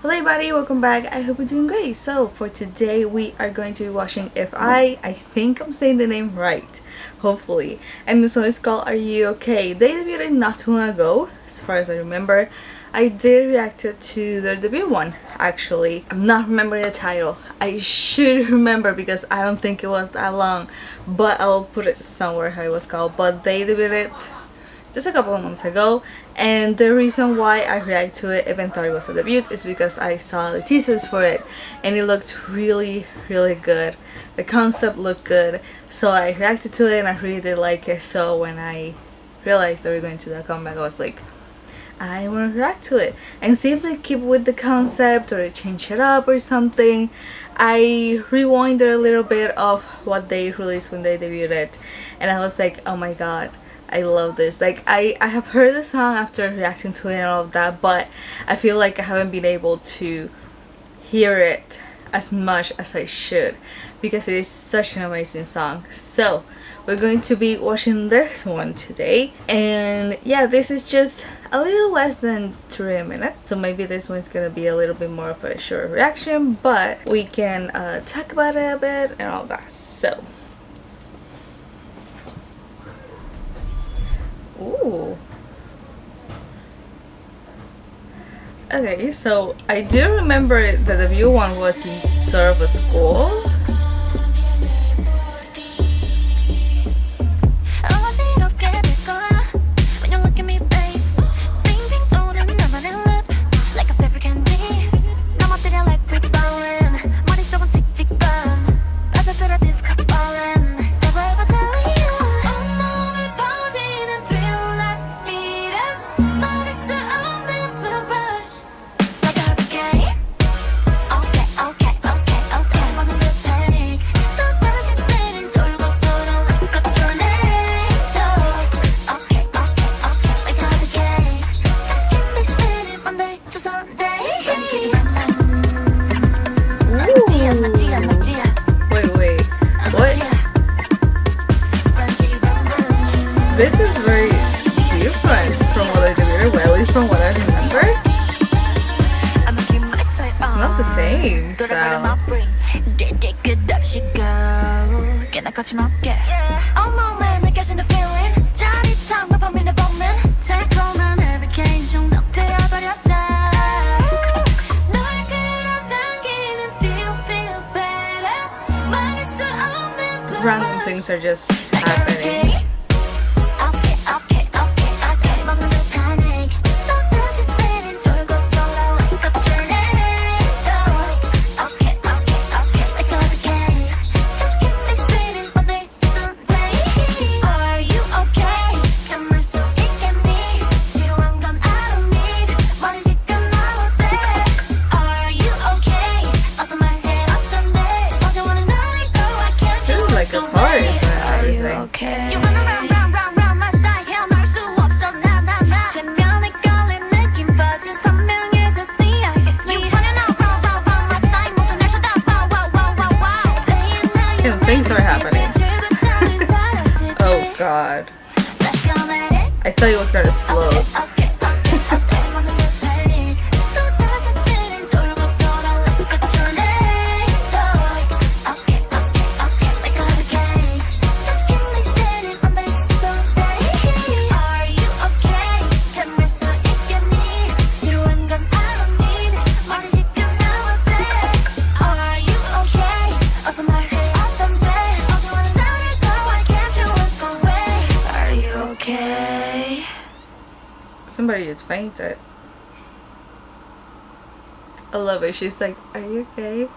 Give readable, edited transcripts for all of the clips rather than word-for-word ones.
Hello everybody, welcome back. I hope you're doing great. So for today we are going to be watching Ifeye. I think I'm saying the name right, hopefully. And this one is called Are You Okay? They debuted not too long ago, as far as I remember. I did react to their debut one, actually. I'm not remembering the title. I should remember because I don't think it was that long, but I'll put it somewhere how it was called. But they debuted just a couple of months ago, and the reason why I react to it even though it was a debut is because I saw the teasers for it and it looked really good. The concept looked good, so I reacted to it and I really did like it. So when I realized they were going to the comeback, I was like, I want to react to it and see if they keep with the concept or they change it up or something. I rewinded a little bit of what they released when they debuted it, and I was like, oh my god, I love this. Like I have heard the song after reacting to it and all of that, but I feel like I haven't been able to hear it as much as I should because it is such an amazing song. So we're going to be watching this one today, and yeah, this is just a little less than 3 minutes, so maybe this one's gonna be a little bit more of a short reaction, but we can talk about it a bit and all that. So ooh. Okay, so I do remember the debut one was in sort of a school. This is very different from what I did, well, at least from what I remember. It's not the same style. Random things are just happening. Things are happening. Oh god. I thought it was gonna explode. Somebody just fainted. I love it. She's like, are you okay?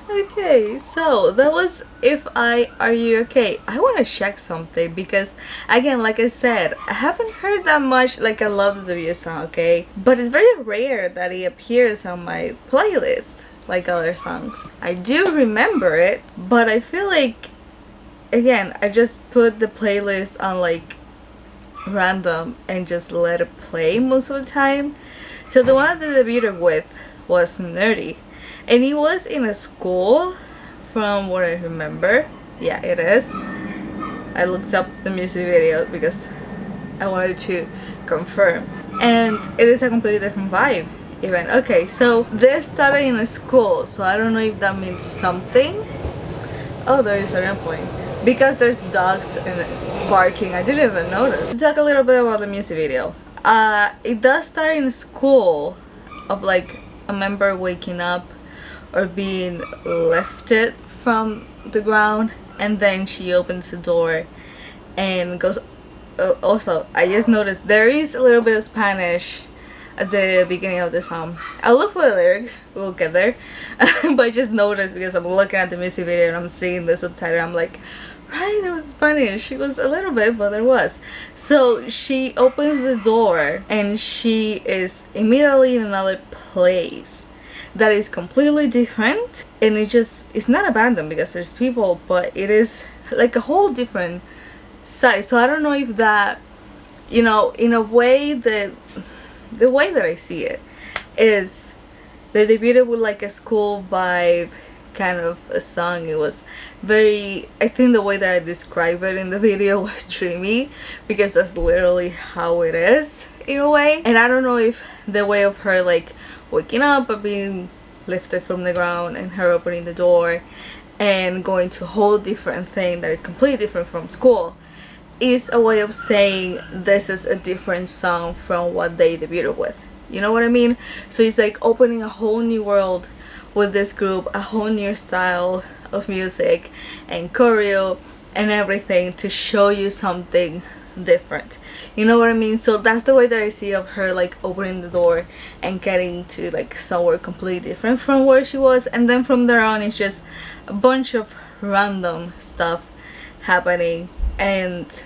Okay, so that was ifeye, Are You Okay? I want to check something because, again, like I said, I haven't heard that much. Like, I love the debut song, okay? But it's very rare that it appears on my playlist like other songs. I do remember it, but I feel like, again, I just put the playlist on like random and just let it play most of the time. So the one that I debuted with was Nerdy, and he was in a school from what I remember. Yeah, it is. I looked up the music video because I wanted to confirm. and it is a completely different vibe even. Okay, so this started in a school, so I don't know if that means something. Oh, there is an airplane. Because there's dogs and barking, I didn't even notice. To talk a little bit about the music video. It does start in school of like a member waking up or being lifted from the ground, and then she opens the door and goes. Also, I just noticed there is a little bit of Spanish at the beginning of the song. I'll look for the lyrics, we'll get there. But I just noticed because I'm looking at the music video and I'm seeing the subtitle, I'm like, right, there was Spanish. It was a little bit, but there was. So she opens the door and she is immediately in another place that is completely different, and it's not abandoned because there's people, but it is like a whole different side. So I don't know if that, in a way that the way that I see it is they debuted with like a school vibe kind of a song. It was very, I think the way that I describe it in the video was dreamy, because that's literally how it is in a way. And I don't know if the way of her like waking up or being lifted from the ground and her opening the door and going to a whole different thing that is completely different from school is a way of saying this is a different song from what they debuted with. You know what I mean? So it's like opening a whole new world with this group, a whole new style of music and choreo and everything to show you something different. You know what I mean? So that's the way that I see of her like opening the door and getting to like somewhere completely different from where she was, and then from there on it's just a bunch of random stuff happening, and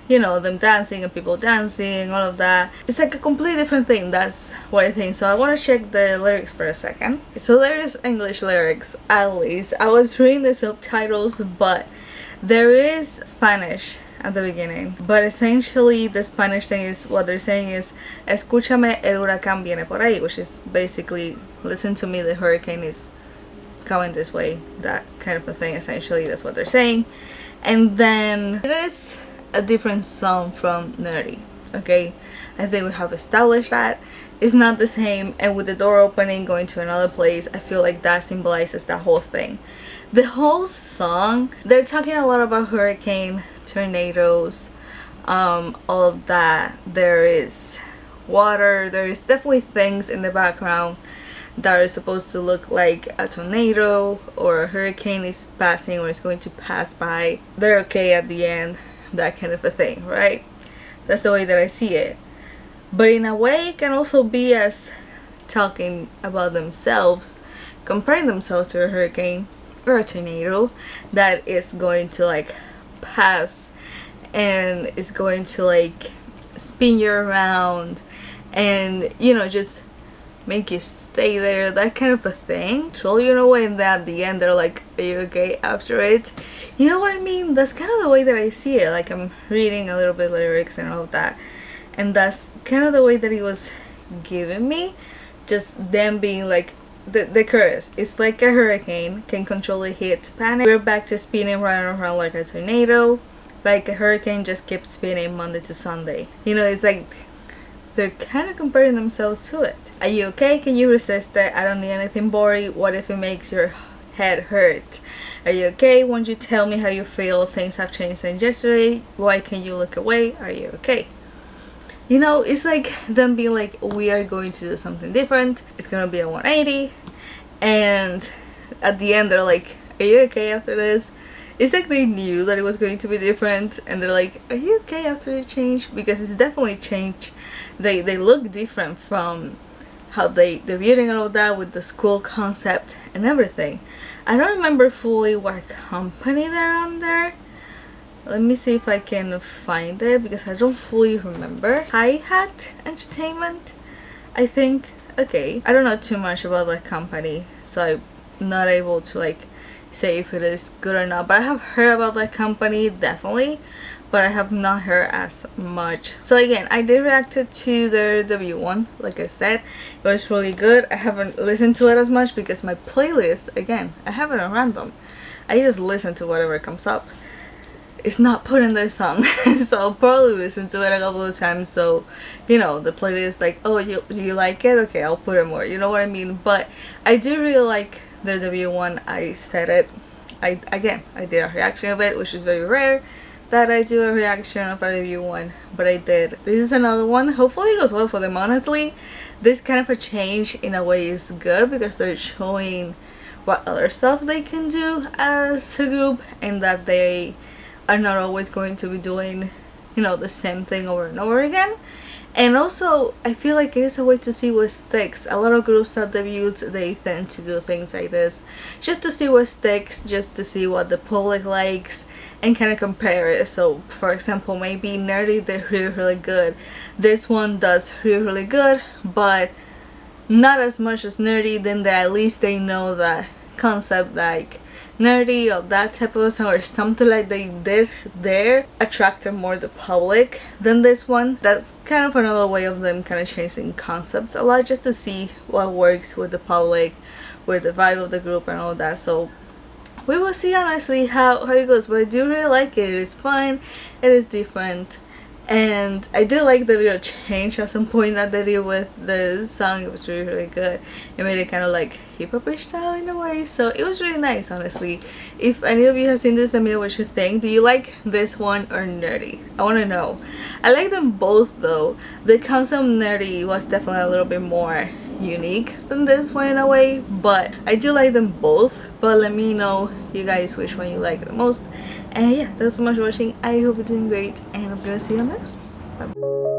them dancing and people dancing, all of that. It's like a completely different thing. That's what I think. So I want to check the lyrics for a second. So there is English lyrics, at least. I was reading the subtitles, but there is Spanish at the beginning. But essentially the Spanish thing is, what they're saying is, escúchame, el huracán viene por ahí, which is basically, listen to me, the hurricane is coming this way. That kind of a thing, essentially. That's what they're saying. And then it is a different song from Nerdy. Okay, I think we have established that it's not the same, and with the door opening going to another place, I feel like that symbolizes that whole thing. The whole song, they're talking a lot about hurricane, tornadoes, all of that. There is water, there is definitely things in the background that are supposed to look like a tornado or a hurricane is passing or is going to pass by. They're okay at the end, that kind of a thing, right? That's the way that I see it. But in a way it can also be as talking about themselves, comparing themselves to a hurricane or a tornado that is going to like pass and is going to like spin you around and just make you stay there, that kind of a thing. So and then at the end they're like, are you okay after it? You know what I mean? That's kind of the way that I see it. Like, I'm reading a little bit lyrics and all of that, and that's kind of the way that it was given me. Just them being like, the chorus, it's like a hurricane, can control the heat, panic, we're back to spinning round and around like a tornado, like a hurricane just keeps spinning Monday to Sunday. It's like they're kind of comparing themselves to it. Are you okay? Can you resist it? I don't need anything boring. What if it makes your head hurt? Are you okay? Won't you tell me how you feel? Things have changed since yesterday. Why can you look away? Are you okay? It's like them being like, we are going to do something different. It's gonna be a 180. And at the end they're like, are you okay after this? It's like they knew that it was going to be different, and they're like, are you okay after the change? Because it's definitely changed. They look different from how they're viewing all of that with the school concept and everything. I don't remember fully what company they're under. Let me see if I can find it, because I don't fully remember. Hi-Hat Entertainment, I think. Okay, I don't know too much about that company, so I'm not able to like say if it is good or not, but I have heard about that company, definitely, but I have not heard as much. So again, I did react to their debut one. Like I said, it was really good. I haven't listened to it as much because my playlist, again, I have it on random. I just listen to whatever comes up. it's not put in this song. So I'll probably listen to it a couple of times, so you know the playlist like, oh, you like it, okay, I'll put it more, you know what I mean. But I do really like their debut one. I said it, I did a reaction of it, which is very rare that I do a reaction of a debut one, but I did. This is another one. Hopefully it goes well for them. Honestly, this kind of a change in a way is good because they're showing what other stuff they can do as a group, and that they are not always going to be doing, you know, the same thing over and over again. And also I feel like it is a way to see what sticks. A lot of groups that debut, they tend to do things like this just to see what sticks, just to see what the public likes and kind of compare it. So for example, maybe Nerdy did really good, this one does really good, but not as much as Nerdy. Then at least they know that concept like Nerdy or that type of song or something like they did there attracted more the public than this one. That's kind of another way of them kind of changing concepts a lot, just to see what works with the public, with the vibe of the group and all that. So we will see honestly how it goes, but I do really like it. It is fun, it is different, and I did like the little change at some point that they did with the song. It was really good. It made it kind of like hip-hop-ish style in a way, so it was really nice honestly. If any of you have seen this, let me know what you think. Do you like this one or Nerdy? I want to know. I like them both though. The concept Nerdy was definitely a little bit more unique than this one in a way, but I do like them both. But let me know you guys which one you like the most. And yeah, thanks so much for watching. I hope you're doing great, and I'm gonna see you on the next one. Bye.